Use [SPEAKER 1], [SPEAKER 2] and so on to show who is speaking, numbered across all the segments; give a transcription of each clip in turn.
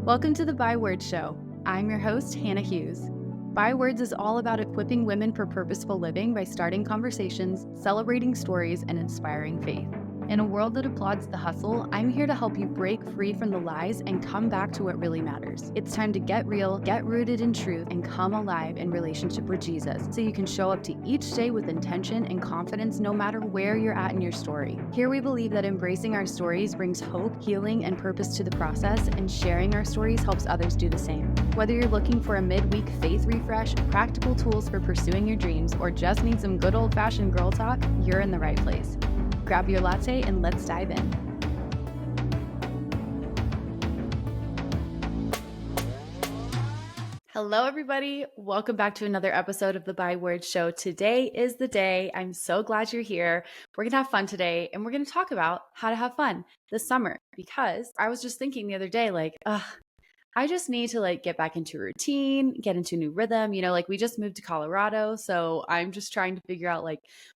[SPEAKER 1] Welcome to the Bywords Show. I'm your host, Hannah Hughes. Bywords is all about equipping women for purposeful living by starting conversations, celebrating stories, and inspiring faith. In a world that applauds the hustle, I'm here to help you break free from the lies and come back to what really matters. It's time to get real, get rooted in truth, and come alive in relationship with Jesus so you can show up to each day with intention and confidence no matter where you're at in your story. Here we believe that embracing our stories brings hope, healing, and purpose to the process, and sharing our stories helps others do the same. Whether you're looking for a midweek faith refresh, practical tools for pursuing your dreams, or just need some good old-fashioned girl talk, you're in the right place. Grab your latte and let's dive in. Hello, everybody. Welcome back to another episode of the Bywords Show. Today is the day. I'm so glad you're here. We're going to have fun today, and we're going to talk about how to have fun this summer, because I was just thinking the other day, I just need to get back into routine, get into a new rhythm. We just moved to Colorado. So I'm just trying to figure out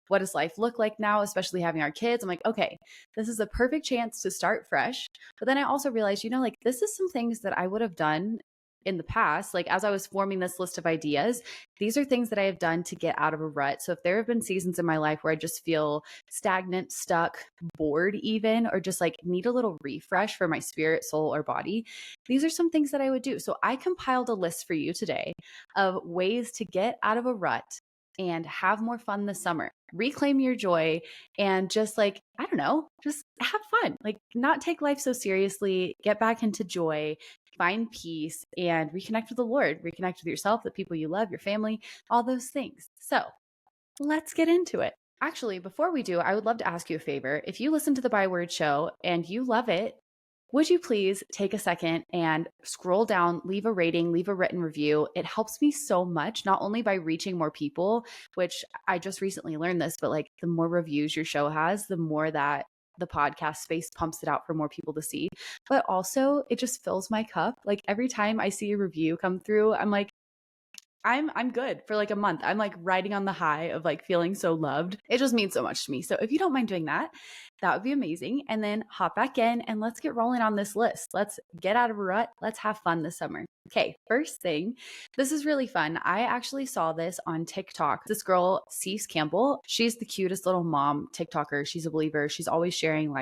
[SPEAKER 1] what does life look like now, especially having our kids. I'm like, okay, this is a perfect chance to start fresh. But then I also realized, this is some things that I would have done in the past. As I was forming this list of ideas, these are things that I have done to get out of a rut. So if there have been seasons in my life where I just feel stagnant, stuck, bored even, or just need a little refresh for my spirit, soul, or body, these are some things that I would do. So I compiled a list for you today of ways to get out of a rut and have more fun this summer. Reclaim your joy and just just have fun. Not take life so seriously, get back into joy, find peace, and reconnect with the Lord, reconnect with yourself, the people you love, your family, all those things. So let's get into it. Actually, before we do, I would love to ask you a favor. If you listen to the Bywords Show and you love it, would you please take a second and scroll down, leave a rating, leave a written review? It helps me so much, not only by reaching more people, which I just recently learned this, but the more reviews your show has, the more that the podcast space pumps it out for more people to see. But also it just fills my cup. Every time I see a review come through, I'm good for a month. I'm riding on the high of feeling so loved. It just means so much to me. So if you don't mind doing that, that would be amazing. And then hop back in and let's get rolling on this list. Let's get out of a rut. Let's have fun this summer. Okay, first thing, this is really fun. I actually saw this on TikTok. This girl, Cease Campbell, she's the cutest little mom TikToker. She's a believer. She's always sharing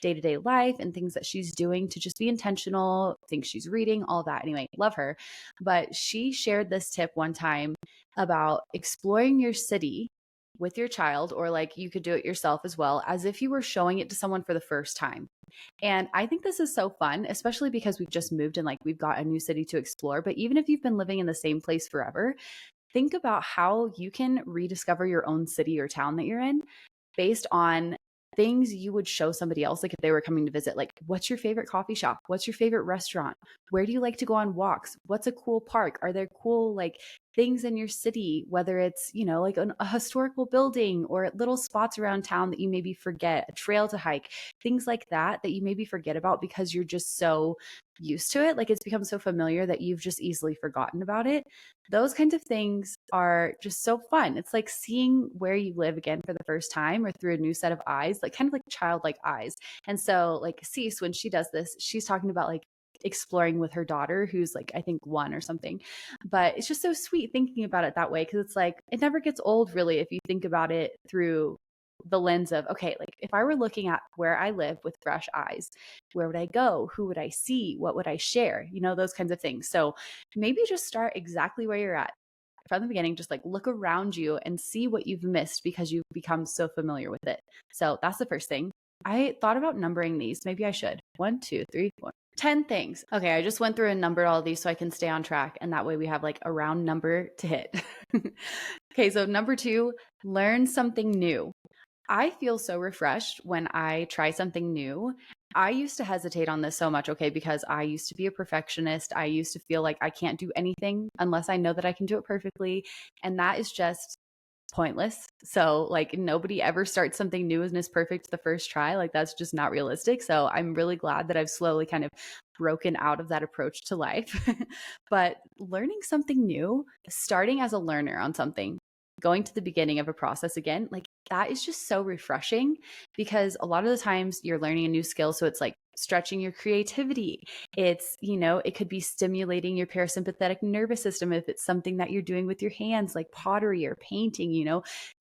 [SPEAKER 1] day-to-day life and things that she's doing to just be intentional, things she's reading, all that. Anyway, love her. But she shared this tip one time about exploring your city with your child, or you could do it yourself as well, as if you were showing it to someone for the first time. And I think this is so fun, especially because we've just moved and we've got a new city to explore. But even if you've been living in the same place forever, think about how you can rediscover your own city or town that you're in based on things you would show somebody else, if they were coming to visit. What's your favorite coffee shop? What's your favorite restaurant? Where do you like to go on walks? What's a cool park? Are there cool things in your city, whether it's a historical building or little spots around town that you maybe forget, a trail to hike, things like that you maybe forget about because you're just so used to it. It's become so familiar that you've just easily forgotten about it. Those kinds of things are just so fun. It's like seeing where you live again for the first time, or through a new set of eyes, kind of childlike eyes. And so Cease, when she does this, she's talking about exploring with her daughter, who's I think 1 or something. But it's just so sweet thinking about it that way, because it's it never gets old, really, if you think about it through the lens of, okay, if I were looking at where I live with fresh eyes, where would I go? Who would I see? What would I share? Those kinds of things. So maybe just start exactly where you're at from the beginning. Just look around you and see what you've missed because you've become so familiar with it. So that's the first thing. I thought about numbering these. Maybe I should. 1, 2, 3, 4. 10 things. Okay, I just went through and numbered all of these so I can stay on track. And that way we have a round number to hit. Okay, so number 2, learn something new. I feel so refreshed when I try something new. I used to hesitate on this so much, because I used to be a perfectionist. I used to feel I can't do anything unless I know that I can do it perfectly. And that is just pointless. So nobody ever starts something new and is perfect the first try. That's just not realistic. So I'm really glad that I've slowly kind of broken out of that approach to life. But learning something new, starting as a learner on something, going to the beginning of a process again, that is just so refreshing because a lot of the times you're learning a new skill. So it's like stretching your creativity. It's, it could be stimulating your parasympathetic nervous system if it's something that you're doing with your hands, like pottery or painting.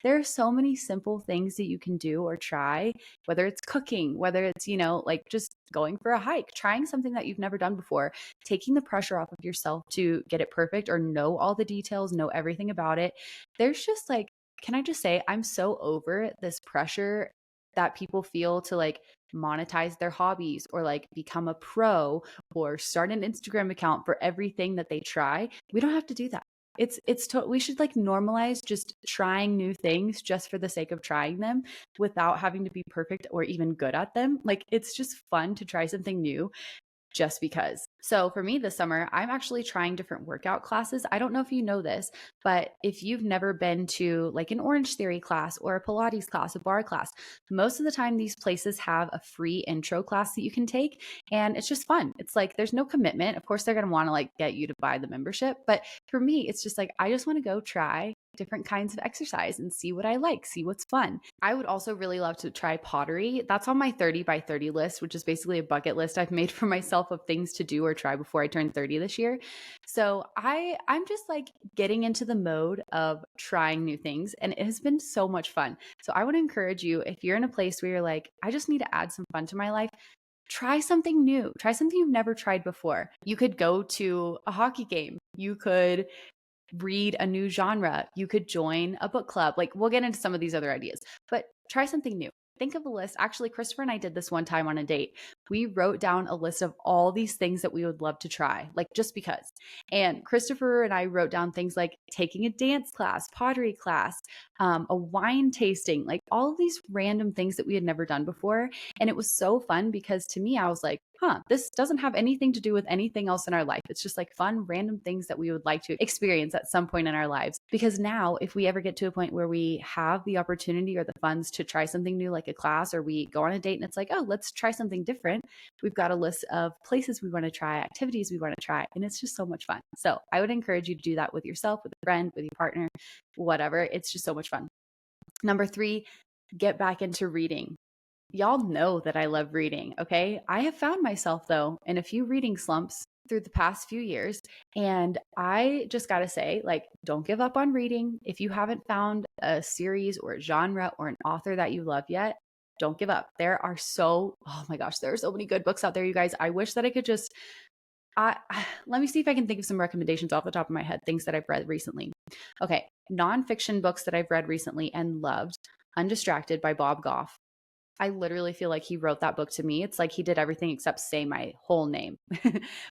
[SPEAKER 1] There are so many simple things that you can do or try, whether it's cooking, whether it's, like just going for a hike, trying something that you've never done before, taking the pressure off of yourself to get it perfect or know all the details, know everything about it. There's just like, can I just say, I'm so over this pressure that people feel to like monetize their hobbies or like become a pro or start an Instagram account for everything that they try. We don't have to do that. We should like normalize just trying new things just for the sake of trying them without having to be perfect or even good at them. Like it's just fun to try something new just because. So for me this summer, I'm actually trying different workout classes. I don't know if you know this, but if you've never been to like an Orange Theory class or a Pilates class, a bar class, most of the time these places have a free intro class that you can take. And it's just fun. It's like there's no commitment. Of course, they're going to want to like get you to buy the membership. But for me, it's just like I just want to go try different kinds of exercise and see what I like, see what's fun. I would also really love to try pottery. That's on my 30 by 30 list, which is basically a bucket list I've made for myself of things to do or try before I turn 30 this year. So I'm just like getting into the mode of trying new things, and it has been so much fun. So I would encourage you, if you're in a place where you're like, I just need to add some fun to my life, try something new. Try something you've never tried before. You could go to a hockey game. You could read a new genre. You could join a book club. Like we'll get into some of these other ideas, but try something new. Think of a list. Actually, Christopher and I did this one time on a date. We wrote down a list of all these things that we would love to try, like just because. And Christopher and I wrote down things like taking a dance class, pottery class, a wine tasting, like all of these random things that we had never done before. And it was so fun because to me, I was like, this doesn't have anything to do with anything else in our life. It's just like fun, random things that we would like to experience at some point in our lives. Because now, if we ever get to a point where we have the opportunity or the funds to try something new, like a class, or we go on a date and it's like, oh, let's try something different. We've got a list of places we want to try, activities we want to try, and it's just so much fun. So I would encourage you to do that with yourself, with a friend, with your partner, whatever. It's just so much fun. Number 3, get back into reading. Y'all know that I love reading, okay? I have found myself, though, in a few reading slumps through the past few years. And I just got to say, like, don't give up on reading. If you haven't found a series or a genre or an author that you love yet, don't give up. Oh my gosh, there are so many good books out there, you guys. I wish that I could just, let me see if I can think of some recommendations off the top of my head, things that I've read recently. Okay, nonfiction books that I've read recently and loved. Undistracted by Bob Goff. I literally feel like he wrote that book to me. It's like he did everything except say my whole name.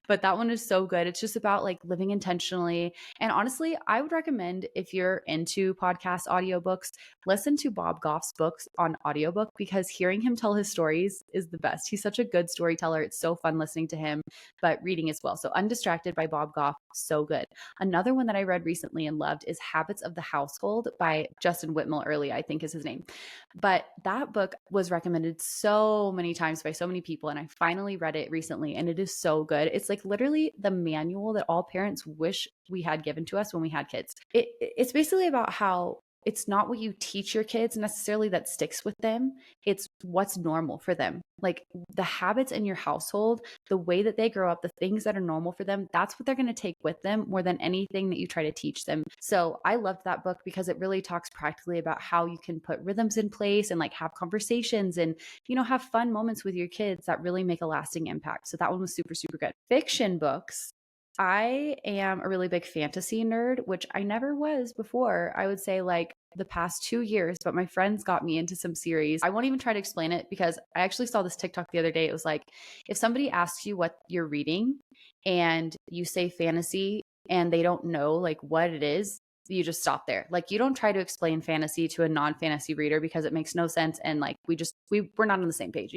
[SPEAKER 1] But that one is so good. It's just about like living intentionally. And honestly, I would recommend if you're into podcast audiobooks, listen to Bob Goff's books on audiobook because hearing him tell his stories is the best. He's such a good storyteller. It's so fun listening to him, but reading as well. So Undistracted by Bob Goff, so good. Another one that I read recently and loved is Habits of the Household by Justin Whitmore Early, I think is his name. But that book was recommended so many times by so many people, and I finally read it recently, and it is so good. It's like literally the manual that all parents wish we had given to us when we had kids. It's basically about how it's not what you teach your kids necessarily that sticks with them. It's what's normal for them. Like the habits in your household, the way that they grow up, the things that are normal for them, that's what they're going to take with them more than anything that you try to teach them. So I loved that book because it really talks practically about how you can put rhythms in place and like have conversations and, have fun moments with your kids that really make a lasting impact. So that one was super, super good. Fiction books. I am a really big fantasy nerd, which I never was before. I would say like the past 2 years, but my friends got me into some series. I won't even try to explain it because I actually saw this TikTok the other day. It was like, if somebody asks you what you're reading and you say fantasy and they don't know like what it is, you just stop there. Like you don't try to explain fantasy to a non-fantasy reader because it makes no sense. And like we're not on the same page,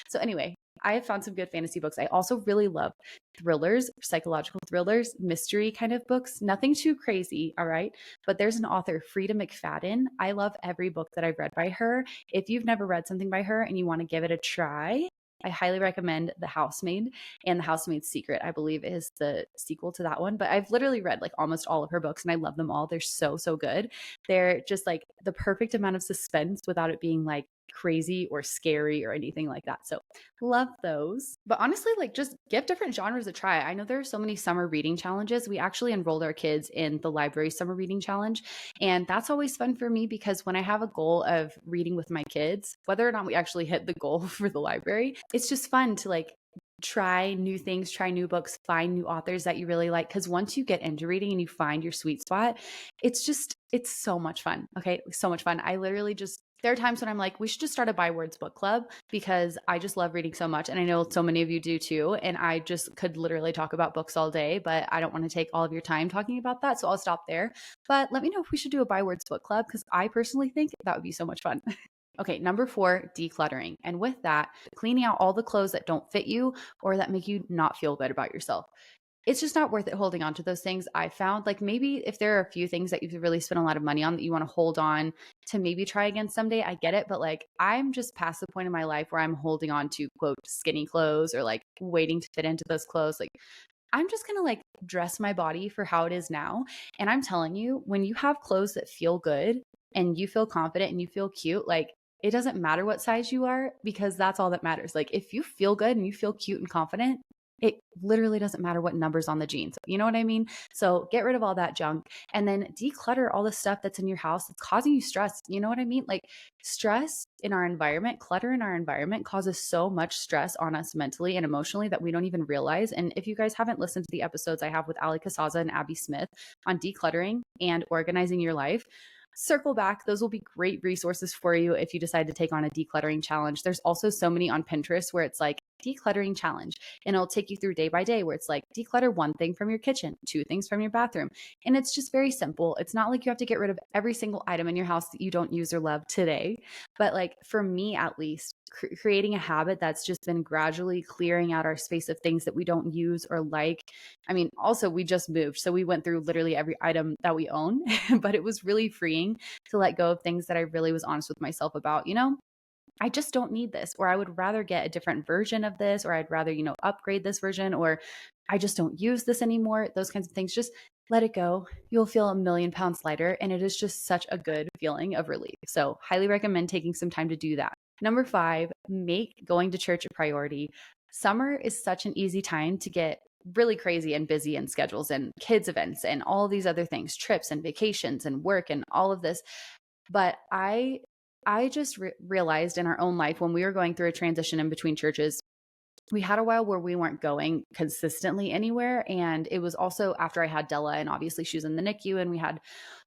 [SPEAKER 1] So anyway, I have found some good fantasy books. I also really love thrillers, psychological thrillers, mystery kind of books. Nothing too crazy, all right? But there's an author, Frida McFadden. I love every book that I've read by her. If you've never read something by her and you want to give it a try, I highly recommend The Housemaid and The Housemaid's Secret, I believe is the sequel to that one. But I've literally read like almost all of her books and I love them all. They're so, so good. They're just like the perfect amount of suspense without it being like crazy or scary or anything like that. So love those. But honestly, like just give different genres a try. I know there are so many summer reading challenges. We actually enrolled our kids in the library summer reading challenge. And that's always fun for me because when I have a goal of reading with my kids, whether or not we actually hit the goal for the library, it's just fun to like try new things, try new books, find new authors that you really like. Because once you get into reading and you find your sweet spot, it's so much fun. Okay. So much fun. I literally just, there are times when I'm like, we should just start a By Words book club because I just love reading so much. And I know so many of you do too. And I just could literally talk about books all day, but I don't want to take all of your time talking about that. So I'll stop there. But let me know if we should do a By Words book club because I personally think that would be so much fun. Okay, number 4, decluttering. And with that, cleaning out all the clothes that don't fit you or that make you not feel good about yourself. It's just not worth it holding on to those things. I found like maybe if there are a few things that you've really spent a lot of money on that you want to hold on to maybe try again someday, I get it. But like I'm just past the point in my life where I'm holding on to quote skinny clothes or like waiting to fit into those clothes. Like I'm just going to like dress my body for how it is now. And I'm telling you, when you have clothes that feel good and you feel confident and you feel cute, like it doesn't matter what size you are because that's all that matters. Like if you feel good and you feel cute and confident, it literally doesn't matter what numbers on the jeans. You know what I mean? So get rid of all that junk and then declutter all the stuff that's in your house that's causing you stress. You know what I mean? Like stress in our environment, clutter in our environment causes so much stress on us mentally and emotionally that we don't even realize. And if you guys haven't listened to the episodes I have with Ali Kasaza and Abby Smith on decluttering and organizing your life, circle back. Those will be great resources for you if you decide to take on a decluttering challenge. There's also so many on Pinterest where it's like decluttering challenge and it'll take you through day by day where it's like declutter 1 thing from your kitchen, 2 things from your bathroom. And it's just very simple. It's not like you have to get rid of every single item in your house that you don't use or love today. But like for me, at least, creating a habit that's just been gradually clearing out our space of things that we don't use or like. I mean, also we just moved. So we went through literally every item that we own, but it was really freeing to let go of things that I really was honest with myself about, I just don't need this, or I would rather get a different version of this, or I'd rather, upgrade this version, or I just don't use this anymore. Those kinds of things, just let it go. You'll feel a million pounds lighter. And it is just such a good feeling of relief. So highly recommend taking some time to do that. Number 5, make going to church a priority. Summer is such an easy time to get really crazy and busy in schedules and kids events and all these other things, trips and vacations and work and all of this. But I just realized in our own life when we were going through a transition in between churches, we had a while where we weren't going consistently anywhere. And it was also after I had Della, and obviously she was in the NICU and we had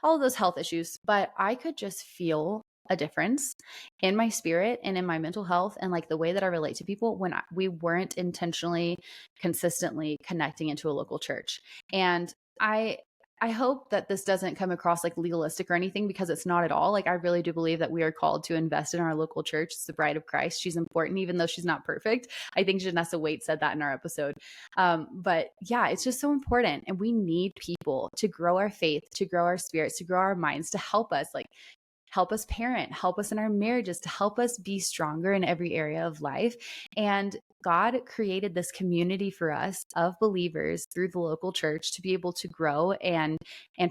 [SPEAKER 1] all of those health issues. But I could just feel a difference in my spirit and in my mental health and like the way that I relate to people when we weren't intentionally, consistently connecting into a local church. And I hope that this doesn't come across like legalistic or anything because it's not at all. Like I really do believe that we are called to invest in our local church. It's the bride of Christ. She's important, even though she's not perfect. I think Janessa Waite said that in our episode. But yeah, it's just so important. And we need people to grow our faith, to grow our spirits, to grow our minds, to help us help us parent, help us in our marriages, to help us be stronger in every area of life. And God created this community for us of believers through the local church to be able to grow and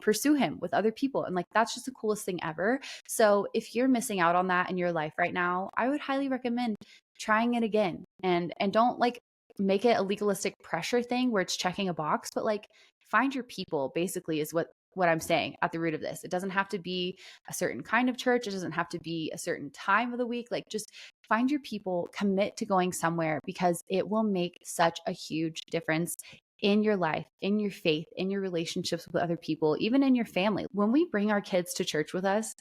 [SPEAKER 1] pursue him with other people. And like that's just the coolest thing ever. So if you're missing out on that in your life right now, I would highly recommend trying it again. And don't like make it a legalistic pressure thing where it's checking a box, but like find your people basically is what I'm saying at the root of this. It doesn't have to be a certain kind of church. It doesn't have to be a certain time of the week. Like just find your people, commit to going somewhere because it will make such a huge difference in your life, in your faith, in your relationships with other people, even in your family. When we bring our kids to church with us,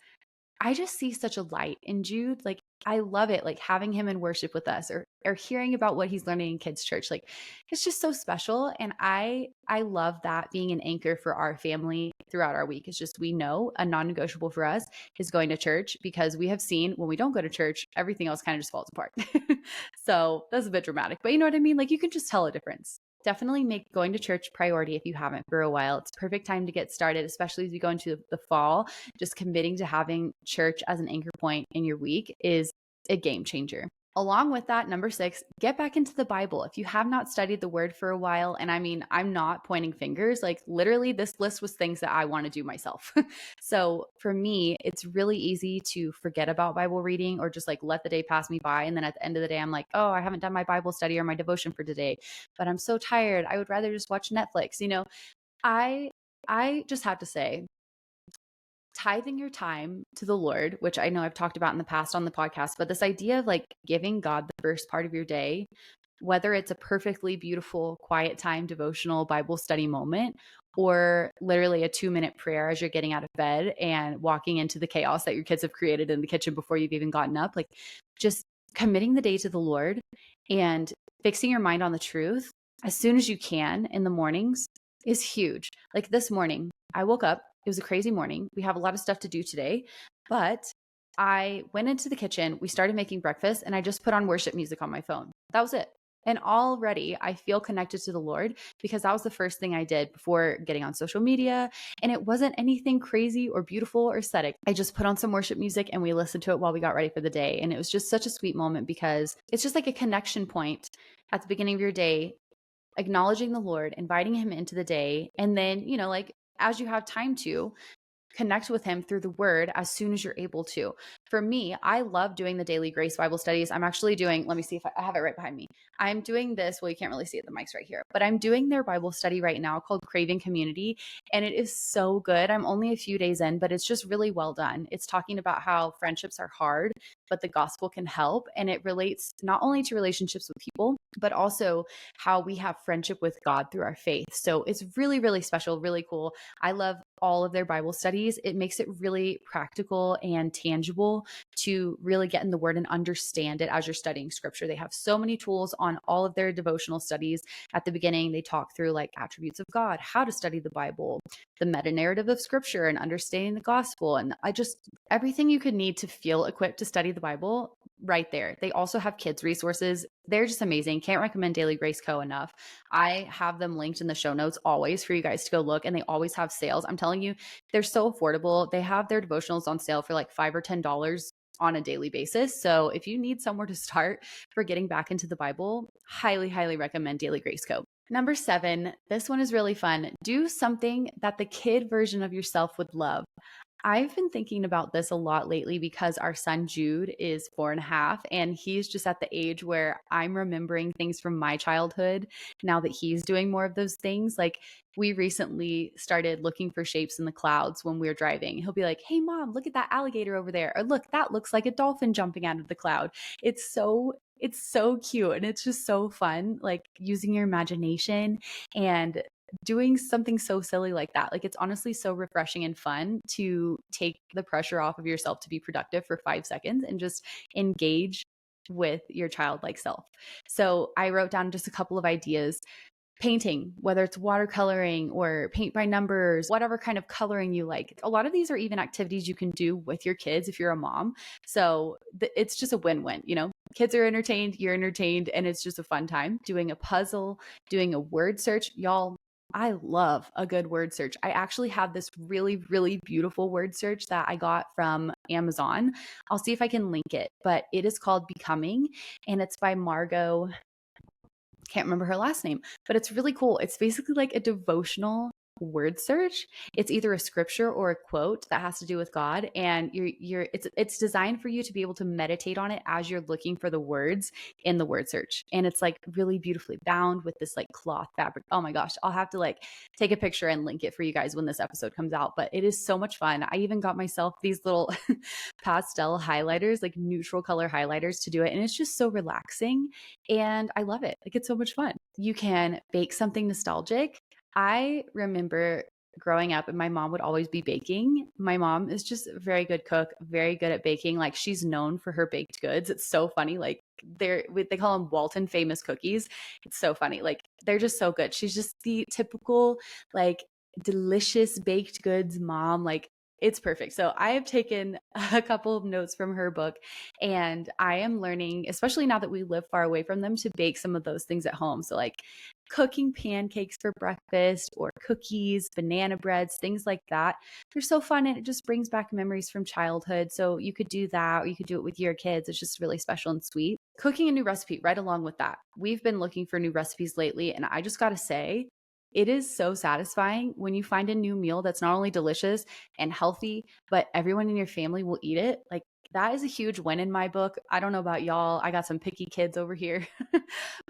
[SPEAKER 1] I just see such a light in Jude. Like, I love it, like having him in worship with us or hearing about what he's learning in kids' church. Like, it's just so special. And I love that being an anchor for our family throughout our week. It's just, we know a non-negotiable for us is going to church because we have seen when we don't go to church, everything else kind of just falls apart. So that's a bit dramatic, but you know what I mean? Like, you can just tell a difference. Definitely make going to church priority if you haven't for a while. It's a perfect time to get started, especially as we go into the fall. Just committing to having church as an anchor point in your week is a game changer. Along with that, number 6, get back into the Bible. If you have not studied the word for a while, and I mean, I'm not pointing fingers, like literally this list was things that I want to do myself. So for me, it's really easy to forget about Bible reading or just like let the day pass me by. And then at the end of the day, I'm like, oh, I haven't done my Bible study or my devotion for today, but I'm so tired. I would rather just watch Netflix. I I just have to say, tithing your time to the Lord, which I know I've talked about in the past on the podcast, but this idea of like giving God the first part of your day, whether it's a perfectly beautiful, quiet time, devotional Bible study moment, or literally a 2-minute prayer as you're getting out of bed and walking into the chaos that your kids have created in the kitchen before you've even gotten up, like just committing the day to the Lord and fixing your mind on the truth as soon as you can in the mornings is huge. Like this morning, I woke up. It was a crazy morning. We have a lot of stuff to do today, but I went into the kitchen. We started making breakfast and I just put on worship music on my phone. That was it. And already I feel connected to the Lord because that was the first thing I did before getting on social media. And it wasn't anything crazy or beautiful or aesthetic. I just put on some worship music and we listened to it while we got ready for the day. And it was just such a sweet moment because it's just like a connection point at the beginning of your day, acknowledging the Lord, inviting him into the day. And then, like as you have time to, connect with him through the word as soon as you're able to. For me, I love doing the daily grace Bible studies. I'm actually doing, let me see if I have it right behind me. I'm doing this. Well, you can't really see it. The mic's right here, but I'm doing their Bible study right now called Craving Community. And it is so good. I'm only a few days in, but it's just really well done. It's talking about how friendships are hard, but the gospel can help. And it relates not only to relationships with people, but also how we have friendship with God through our faith. So it's really, really special, really cool. I love all of their Bible studies. It makes it really practical and tangible to really get in the word and understand it as you're studying scripture. They have so many tools on all of their devotional studies. At the beginning, they talk through like attributes of God, how to study the Bible, the meta narrative of scripture, and understanding the gospel. And everything you could need to feel equipped to study the Bible right there. They also have kids resources. They're just amazing. Can't recommend Daily Grace Co. enough. I have them linked in the show notes always for you guys to go look, and they always have sales. I'm telling you, they're so affordable. They have their devotionals on sale for like $5 or $10 on a daily basis. So if you need somewhere to start for getting back into the Bible, highly, highly recommend Daily Grace Co. Number 7, this one is really fun. Do something that the kid version of yourself would love. I've been thinking about this a lot lately because our son Jude is 4.5, and he's just at the age where I'm remembering things from my childhood now that he's doing more of those things. Like we recently started looking for shapes in the clouds when we were driving. He'll be like, "Hey mom, look at that alligator over there." Or look, that looks like a dolphin jumping out of the cloud. It's so cute and it's just so fun, like using your imagination and doing something so silly like that. Like it's honestly so refreshing and fun to take the pressure off of yourself to be productive for 5 seconds and just engage with your childlike self. So I wrote down just a couple of ideas. Painting, whether it's watercoloring or paint by numbers, whatever kind of coloring you like. A lot of these are even activities you can do with your kids if you're a mom. So it's just a win-win, Kids are entertained, you're entertained, and it's just a fun time. Doing a puzzle, doing a word search. Y'all, I love a good word search. I actually have this really, really beautiful word search that I got from Amazon. I'll see if I can link it, but it is called Becoming, and it's by Margot. Can't remember her last name, but it's really cool. It's basically like a devotional word search. It's either a scripture or a quote that has to do with God, and it's designed for you to be able to meditate on it as you're looking for the words in the word search. And it's like really beautifully bound with this like cloth fabric. Oh my gosh, I'll have to like take a picture and link it for you guys when this episode comes out, but it is so much fun. I even got myself these little pastel highlighters, like neutral color highlighters to do it, and it's just so relaxing and I love it. Like it's so much fun. You can bake something nostalgic. I remember growing up and my mom would always be baking. My mom is just a very good cook, very good at baking. Like she's known for her baked goods. It's so funny. Like they call them Walton famous cookies. It's so funny. Like they're just so good. She's just the typical like delicious baked goods mom. Like it's perfect. So I have taken a couple of notes from her book and I am learning, especially now that we live far away from them, to bake some of those things at home. So like cooking pancakes for breakfast or cookies, banana breads, things like that. They're so fun and it just brings back memories from childhood. So you could do that or you could do it with your kids. It's just really special and sweet. Cooking a new recipe right along with that. We've been looking for new recipes lately, and I just got to say, it is so satisfying when you find a new meal that's not only delicious and healthy, but everyone in your family will eat it. Like, that is a huge win in my book. I don't know about y'all. I got some picky kids over here,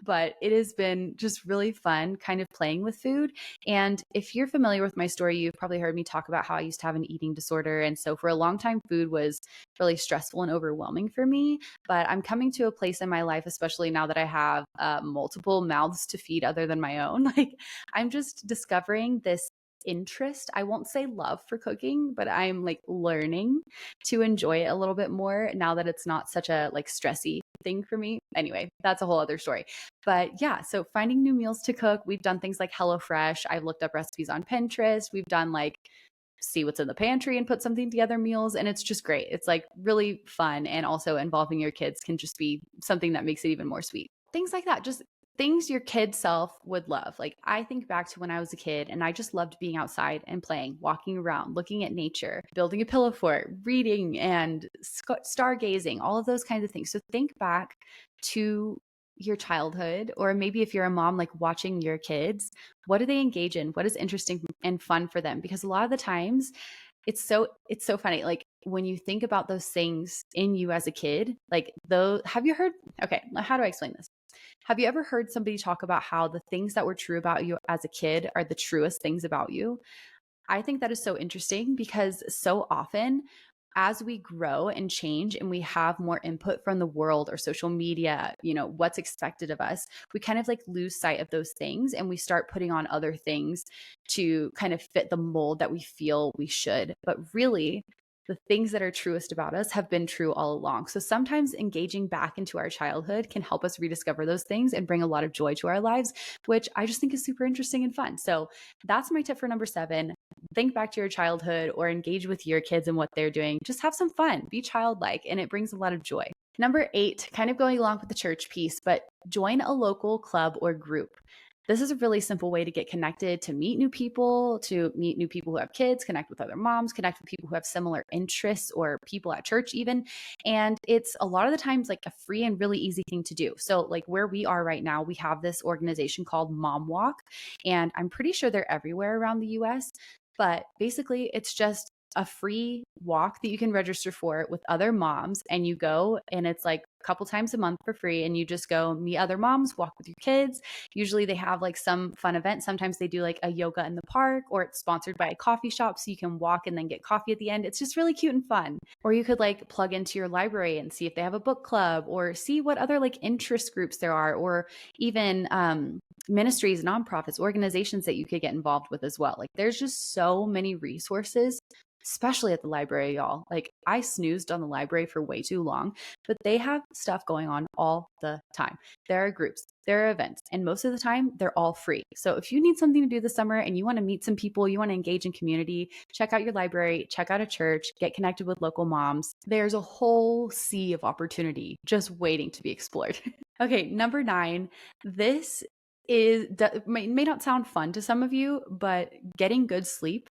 [SPEAKER 1] but it has been just really fun kind of playing with food. And if you're familiar with my story, you've probably heard me talk about how I used to have an eating disorder. And so for a long time, food was really stressful and overwhelming for me. But I'm coming to a place in my life, especially now that I have multiple mouths to feed other than my own. Like, I'm just discovering this interest. I won't say love for cooking, but I'm like learning to enjoy it a little bit more now that it's not such a like stressy thing for me. Anyway, that's a whole other story. But yeah, so finding new meals to cook. We've done things like HelloFresh. I've looked up recipes on Pinterest. We've done like see what's in the pantry and put something together meals. And it's just great. It's like really fun. And also involving your kids can just be something that makes it even more sweet. Things like that, just things your kid self would love. Like, I think back to when I was a kid and I just loved being outside and playing, walking around, looking at nature, building a pillow fort, reading and stargazing, all of those kinds of things. So think back to your childhood, or maybe if you're a mom, like watching your kids, what do they engage in? What is interesting and fun for them? Because a lot of the times it's so funny. Like, when you think about those things in you as a kid, like those, have you heard, okay, how do I explain this? Have you ever heard somebody talk about how the things that were true about you as a kid are the truest things about you? I think that is so interesting because so often as we grow and change and we have more input from the world or social media, what's expected of us, we kind of like lose sight of those things and we start putting on other things to kind of fit the mold that we feel we should. But really, the things that are truest about us have been true all along. So sometimes engaging back into our childhood can help us rediscover those things and bring a lot of joy to our lives, which I just think is super interesting and fun. So that's my tip for number 7. Think back to your childhood or engage with your kids and what they're doing. Just have some fun, be childlike, and it brings a lot of joy. Number 8, kind of going along with the church piece, but join a local club or group. This is a really simple way to get connected, to meet new people who have kids, connect with other moms, connect with people who have similar interests or people at church even. And it's a lot of the times like a free and really easy thing to do. So like where we are right now, we have this organization called Mom Walk, and I'm pretty sure they're everywhere around the US. But basically, it's just a free walk that you can register for with other moms, and you go and it's like a couple times a month for free, and you just go meet other moms, walk with your kids. Usually they have like some fun event. Sometimes they do like a yoga in the park, or it's sponsored by a coffee shop so you can walk and then get coffee at the end. It's just really cute and fun. Or you could like plug into your library and see if they have a book club, or see what other like interest groups there are, or even ministries, nonprofits, organizations that you could get involved with as well. Like, there's just so many resources, especially at the library, y'all. Like, I snoozed on the library for way too long, but they have stuff going on all the time. There are groups, there are events, and most of the time they're all free. So if you need something to do this summer and you want to meet some people, you want to engage in community, check out your library, check out a church, get connected with local moms. There's a whole sea of opportunity just waiting to be explored. Okay, number 9, this may not sound fun to some of you, but getting good sleep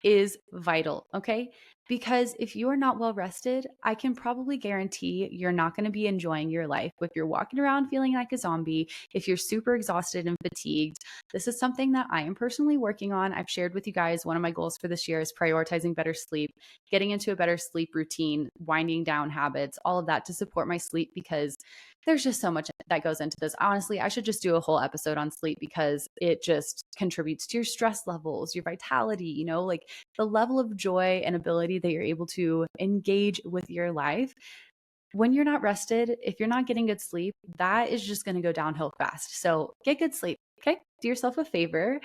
[SPEAKER 1] is vital, okay? Because if you are not well rested, I can probably guarantee you're not going to be enjoying your life. If you're walking around feeling like a zombie, if you're super exhausted and fatigued, this is something that I am personally working on. I've shared with you guys one of my goals for this year is prioritizing better sleep, getting into a better sleep routine, winding down habits, all of that to support my sleep, because there's just so much that goes into this. Honestly, I should just do a whole episode on sleep because it just contributes to your stress levels, your vitality, like the level of joy and ability that you're able to engage with your life. When you're not rested, if you're not getting good sleep, that is just going to go downhill fast. So get good sleep, okay? Do yourself a favor.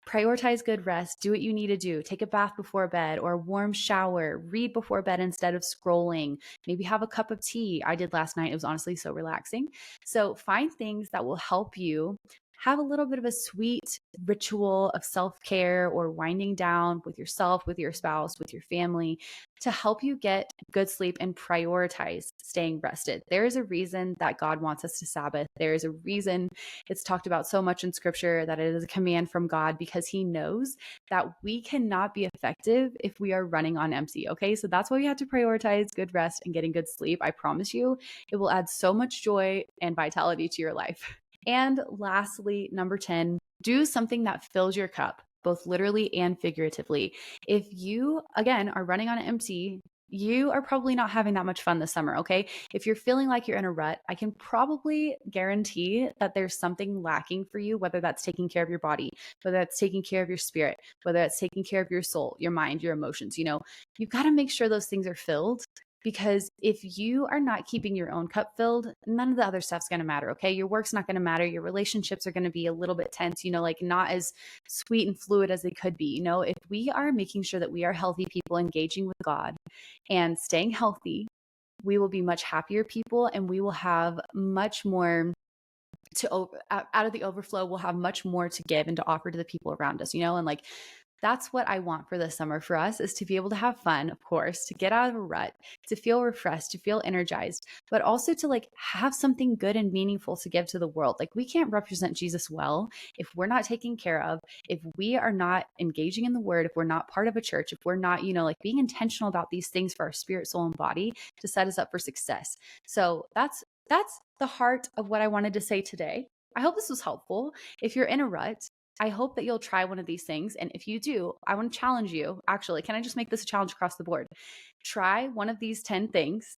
[SPEAKER 1] Prioritize good rest. Do what you need to do. Take a bath before bed or a warm shower. Read before bed instead of scrolling. Maybe have a cup of tea. I did last night. It was honestly so relaxing. So find things that will help you have a little bit of a sweet ritual of self-care or winding down with yourself, with your spouse, with your family to help you get good sleep and prioritize staying rested. There is a reason that God wants us to Sabbath. There is a reason it's talked about so much in scripture that it is a command from God, because he knows that we cannot be effective if we are running on empty. Okay. So that's why we have to prioritize good rest and getting good sleep. I promise you, it will add so much joy and vitality to your life. And lastly, number 10, do something that fills your cup, both literally and figuratively. If you, again, are running on empty, you are probably not having that much fun this summer, okay? If you're feeling like you're in a rut, I can probably guarantee that there's something lacking for you, whether that's taking care of your body, whether that's taking care of your spirit, whether that's taking care of your soul, your mind, your emotions. You've got to make sure those things are filled, because if you are not keeping your own cup filled, none of the other stuff's going to matter, okay? Your work's not going to matter. Your relationships are going to be a little bit tense, like not as sweet and fluid as they could be. If we are making sure that we are healthy people engaging with God and staying healthy, we will be much happier people, and we will have much more out of the overflow. We'll have much more to give and to offer to the people around us, and that's what I want for this summer for us, is to be able to have fun, of course, to get out of a rut, to feel refreshed, to feel energized, but also to have something good and meaningful to give to the world. We can't represent Jesus well if we're not taken care of, if we are not engaging in the word, if we're not part of a church, if we're not, being intentional about these things for our spirit, soul, and body to set us up for success. So that's the heart of what I wanted to say today. I hope this was helpful. If you're in a rut, I hope that you'll try one of these things. And if you do, I want to challenge you. Actually, can I just make this a challenge across the board? Try one of these 10 things,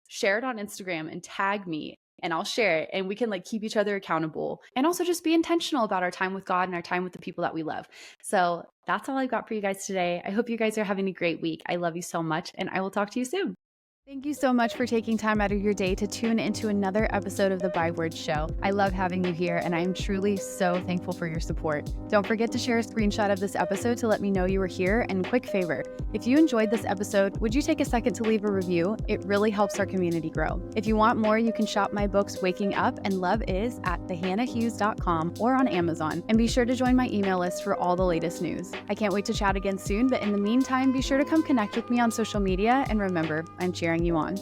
[SPEAKER 1] share it on Instagram and tag me, and I'll share it, and we can keep each other accountable, and also just be intentional about our time with God and our time with the people that we love. So that's all I've got for you guys today. I hope you guys are having a great week. I love you so much, and I will talk to you soon. Thank you so much for taking time out of your day to tune into another episode of the Byword Show. I love having you here, and I am truly so thankful for your support. Don't forget to share a screenshot of this episode to let me know you were here. And quick favor, if you enjoyed this episode, would you take a second to leave a review? It really helps our community grow. If you want more, you can shop my books Waking Up and Love Is at thehannahhughes.com or on Amazon. And be sure to join my email list for all the latest news. I can't wait to chat again soon, but in the meantime, be sure to come connect with me on social media, and remember, I'm cheering you on.